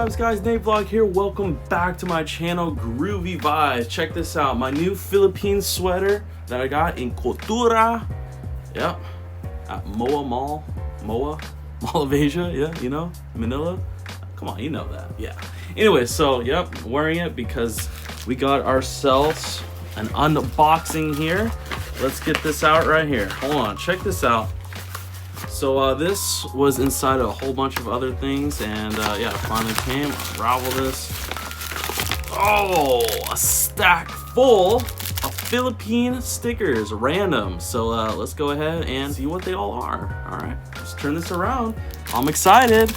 vibes, guys? NateVlog here. Welcome back to my channel, Groovy Vibes. Check this out, my new Philippine sweater that I got in Cultura. Yep, at Moa Mall of Asia. Yeah, you know, Manila. Come on, you know that. Yeah. Anyway, so yep, I'm wearing it because we got ourselves an unboxing here. Let's get this out right here. Hold on, check this out. So this was inside a whole bunch of other things, and yeah, finally came. Unravel this. Oh, a stack full of Philippine stickers, random. So let's go ahead and see what they all are. All right, let's turn this around. I'm excited.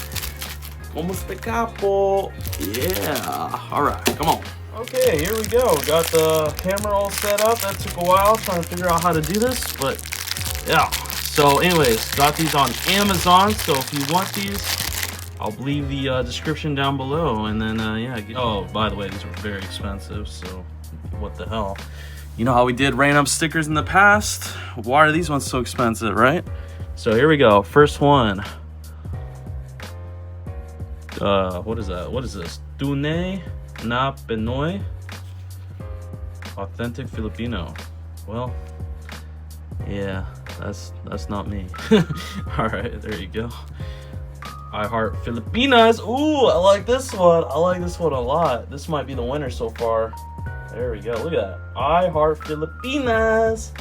Como este capo? Yeah. All right, come on. Okay, here we go. Got the camera all set up. That took a while trying to figure out how to do this, but yeah. So anyways, got these on Amazon, so if you want these, I'll leave the description down below, and then yeah. Oh, by the way, these were very expensive, so what the hell. You know how we did random stickers in the past? Why are these ones so expensive, right? So here we go, first one. What is that? What is this? Tunay na Pinoy. Authentic Filipino. Well, yeah. That's not me. All right, there you go. I heart Filipinas. Ooh, I like this one. I like this one a lot. This might be the winner so far. There we go. Look at that. I heart Filipinas.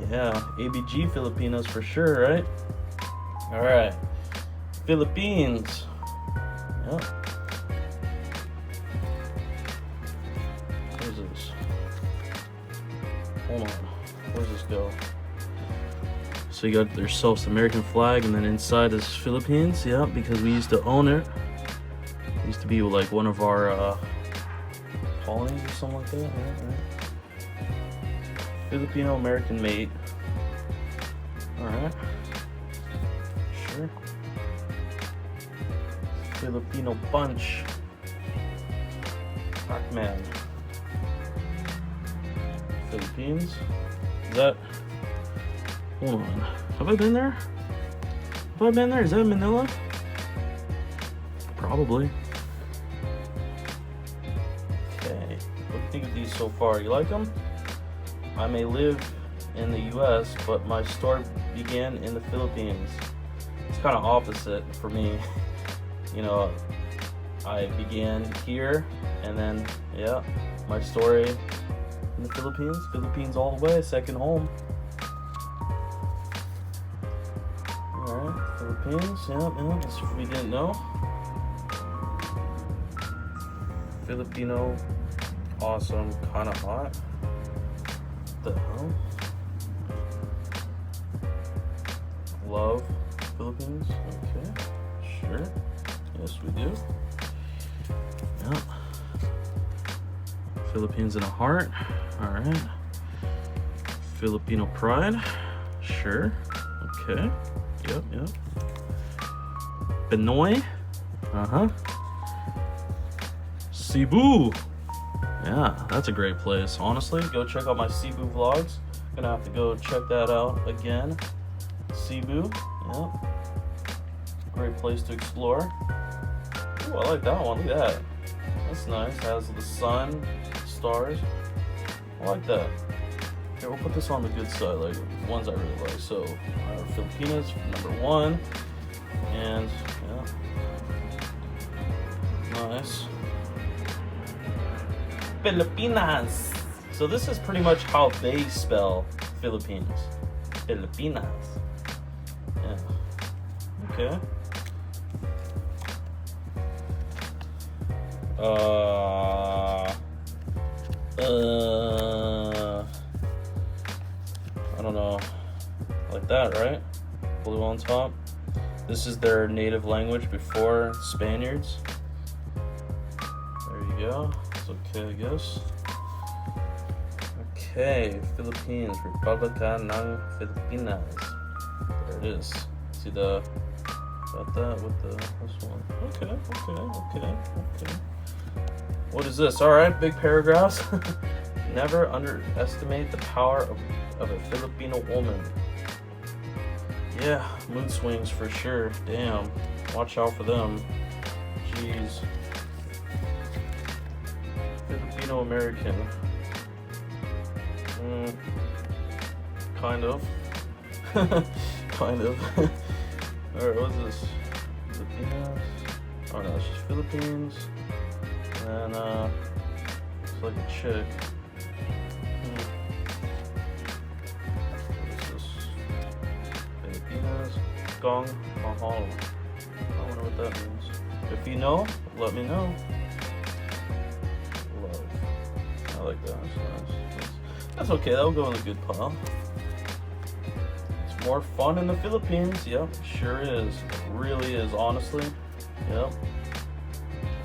Yeah, ABG Filipinas for sure, right? All right, Philippines. Yep. What is this? Hold on. Where does this go? So you got themselves American flag, and then inside is Philippines. Yeah, because we used to own it. It used to be like one of our colonies or something like that. Right. Filipino American made. All right. Sure. Filipino punch. Pac-Man. Philippines. Is that? Hold on. Have I been there? Have I been there? Is that Manila? Probably. Okay. What do you think of these so far? You like them? I may live in the US, but my story began in the Philippines. It's kind of opposite for me. You know, I began here, and then, yeah, my story in the Philippines. Philippines all the way, second home. Alright, Philippines, yeah, that's what we didn't know. Filipino, awesome, kinda hot. What the hell? Love Philippines, okay, sure. Yes, we do. Yeah. Philippines in a heart, alright. Filipino pride, sure, okay. Yep. Pinoy. Cebu. Yeah, that's a great place. Honestly, go check out my Cebu vlogs. Gonna have to go check that out again. Cebu. Yep. Great place to explore. Ooh, I like that one. Look at that. That's nice. It has the sun, stars. I like that. Okay, we'll put this on the good side, like ones I really like. So, Filipinas, #1, and yeah, nice. Filipinas. So this is pretty much how they spell Philippines. Filipinas. Yeah. Okay. I don't know, like that, right? Blue on top. This is their native language before Spaniards. There you go. It's okay, I guess. Okay, Philippines, Republica ng Filipinas. There it is. See the, got that with the, this one. Okay. What is this? All right, big paragraphs. Never underestimate the power of a Filipino woman. Yeah, mood swings for sure. Damn, watch out for them. Jeez. Filipino American. Kind of. Kind of. Alright, what's this? Filipinos? Oh no, it's just Philippines. And it's like a chick. What is this? Filipinas. Gong Mahal. I wonder what that means. If you know, let me know. Love. I like that. That's nice. That's okay. That'll go in the good pile. It's more fun in the Philippines. Yep, sure is. It really is, honestly. Yep.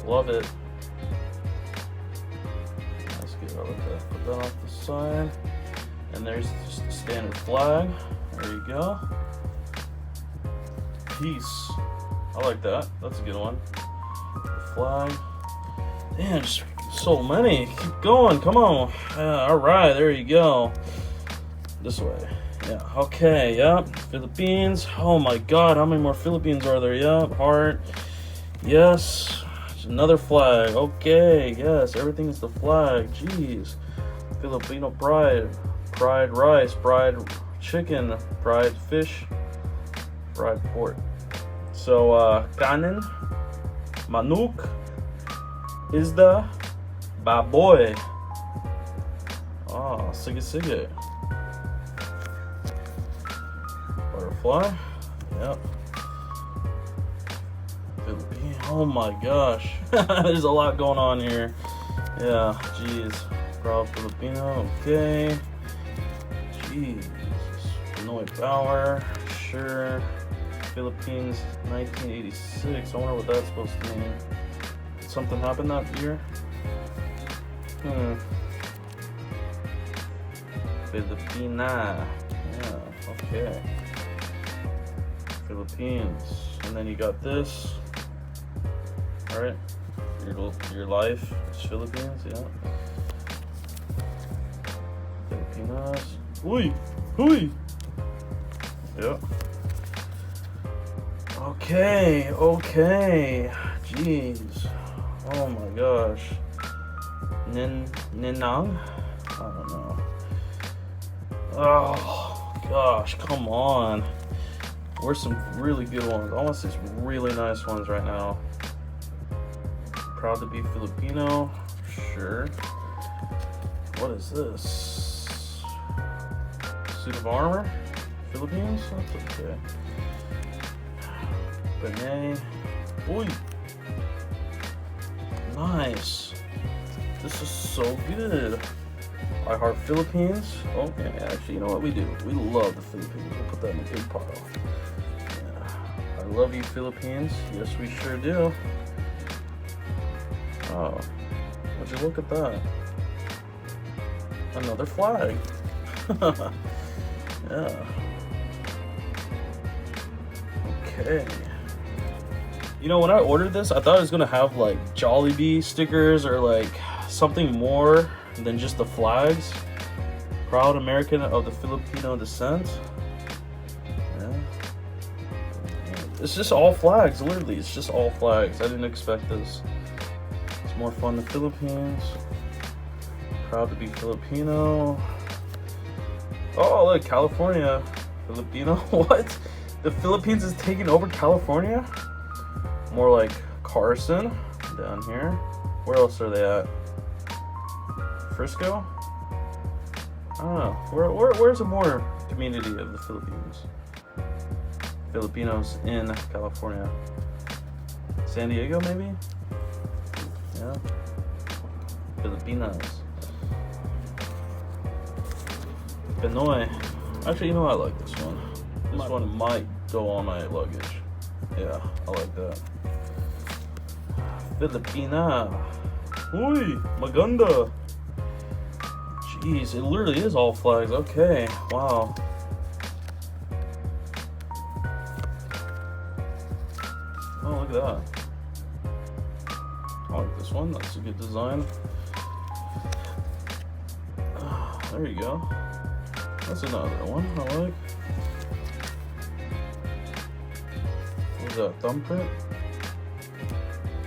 Love it. That's good. I like that. Put that off the side. And there's just the standard flag. There you go. Peace. I like that. That's a good one. The flag. Damn, just so many. Keep going. Come on. All right. There you go. This way. Yeah. Okay. Yep. Philippines. Oh my God. How many more Philippines are there? Yep. Heart. Yes. There's another flag. Okay. Yes. Everything is the flag. Jeez. Filipino pride. Pride rice. Pride chicken. Pride fish. Pride pork. So, kanin, manok, isda, baboy. Ah, sige sige. Butterfly. Yep. Philippine. Oh my gosh. There's a lot going on here. Yeah, jeez. Proud Filipino. Okay. Jeez. Pinoy power. Sure. Philippines 1986. I wonder what that's supposed to mean. Did something happen that year? Filipina. Yeah, okay. Philippines. And then you got this. Alright. Your life is Philippines, yeah. Filipinas. Uy! Uy! Yeah. Okay, okay. Jeez. Oh my gosh. Ninang? I don't know. Oh gosh, come on. Where's some really good ones? I want to see some really nice ones right now. Proud to be Filipino. Sure. What is this? Suit of armor? Philippines? That's okay. Benet. Oi. Nice. This is so good. I heart Philippines. Okay, actually, you know what we do? We love the Philippines. We'll put that in a big pile. Yeah. I love you, Philippines. Yes, we sure do. Oh, would you look at that? Another flag. Yeah. Okay. You know, when I ordered this, I thought it was gonna have like Jollibee stickers or like something more than just the flags. Proud American of the Filipino descent. Yeah. It's just all flags, literally. It's just all flags. I didn't expect this. It's more fun than Philippines. Proud to be Filipino. Oh, look, California. Filipino? What? The Philippines is taking over California? More like Carson down here. Where else are they at? Frisco? I don't know. Where's a more community of the Philippines? Filipinos in California. San Diego, maybe? Yeah. Filipinas. Pinoy. Actually, you know, I like this one. This one might go on my luggage. Yeah, I like that. Filipina. Uy, maganda. Jeez, it literally is all flags. Okay, wow. Oh, look at that. I like this one. That's a good design. There you go. That's another one I like. What's that, thumbprint?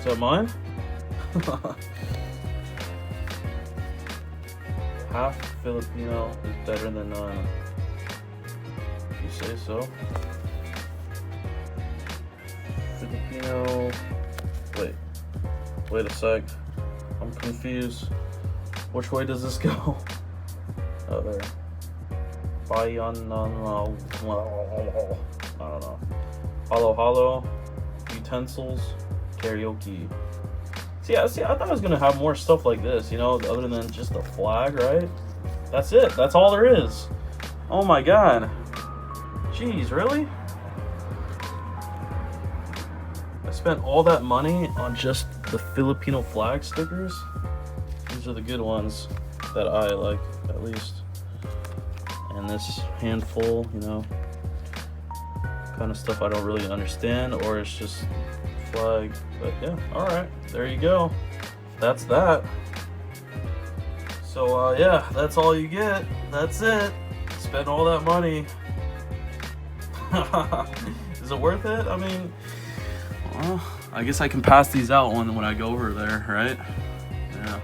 Is that mine? Half Filipino is better than none. You say so? Filipino. Wait a sec. I'm confused. Which way does this go? Oh, there. Bayan, no. I don't know. Halo, utensils, karaoke. See, I thought I was gonna have more stuff like this, you know, other than just the flag, right? That's it. That's all there is. Oh my god. Jeez, really? I spent all that money on just the Filipino flag stickers? These are the good ones that I like, at least. And this handful, you know, kind of stuff I don't really understand, or it's just flag. But yeah, all right, there you go. That's that. So yeah, that's all you get. That's it. Spend all that money. Is it worth it? I mean, well, I guess I can pass these out when I go over there, right? Yeah.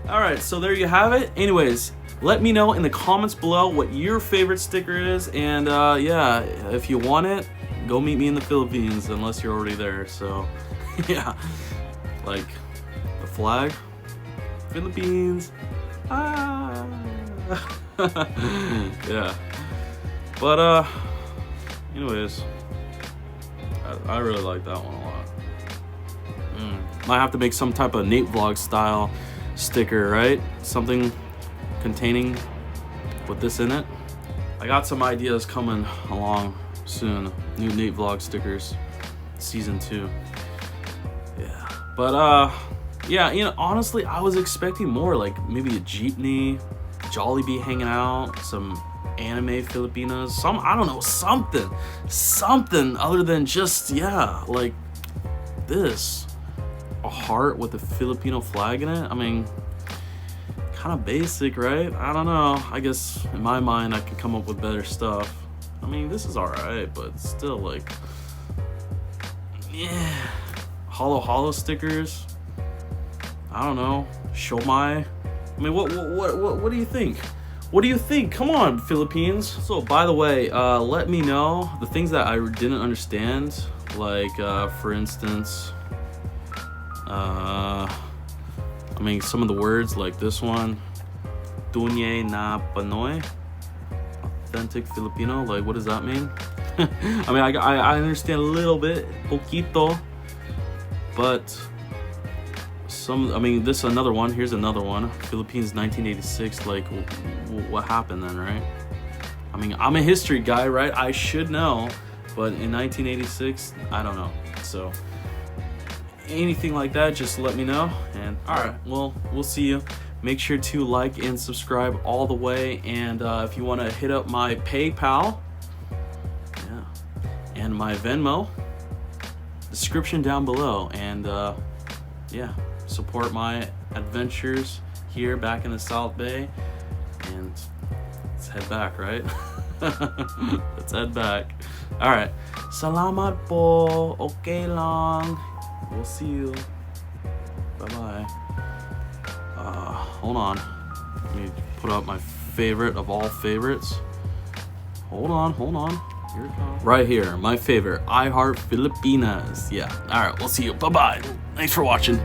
All right, so there you have it. Anyways, let me know in the comments below what your favorite sticker is, and yeah, if you want it, go meet me in the Philippines, unless you're already there. So yeah, like the flag, Philippines. Yeah, but anyways, I really like that one a lot. Might have to make some type of NateVlog style sticker, right? Something containing with this in it. I got some ideas coming along soon. New NateVlog stickers, season 2. Yeah, but yeah, you know, honestly, I was expecting more, like maybe a jeepney, Jollibee hanging out, some anime Filipinas, some, I don't know, something other than just, yeah, like this, a heart with a Filipino flag in it. I mean, kind of basic, right? I don't know. I guess in my mind I could come up with better stuff. I mean, this is alright, but still, like, yeah, holo stickers. I don't know, Shomai. I mean, what do you think? What do you think? Come on, Philippines. So, by the way, let me know the things that I didn't understand. Like, for instance, I mean, some of the words like this one, Tunye na Panoy, authentic Filipino. Like, what does that mean? I mean, I understand a little bit, poquito, but some. I mean, this is another one. Here's another one. Philippines 1986. Like, what happened then, right? I mean, I'm a history guy, right? I should know, but in 1986, I don't know. So anything like that, just let me know. And all right, well, we'll see you. Make sure to like and subscribe all the way, and if you want to hit up my PayPal, yeah, and my Venmo, description down below, and yeah, support my adventures here back in the South Bay. And let's head back, right? Let's head back. All right, salamat po, okay lang. We'll see you. Bye-bye. Hold on. Let me put up my favorite of all favorites. Hold on. Here it comes. Right here, my favorite. I Heart Filipinas. Yeah. All right, we'll see you. Bye-bye. Thanks for watching.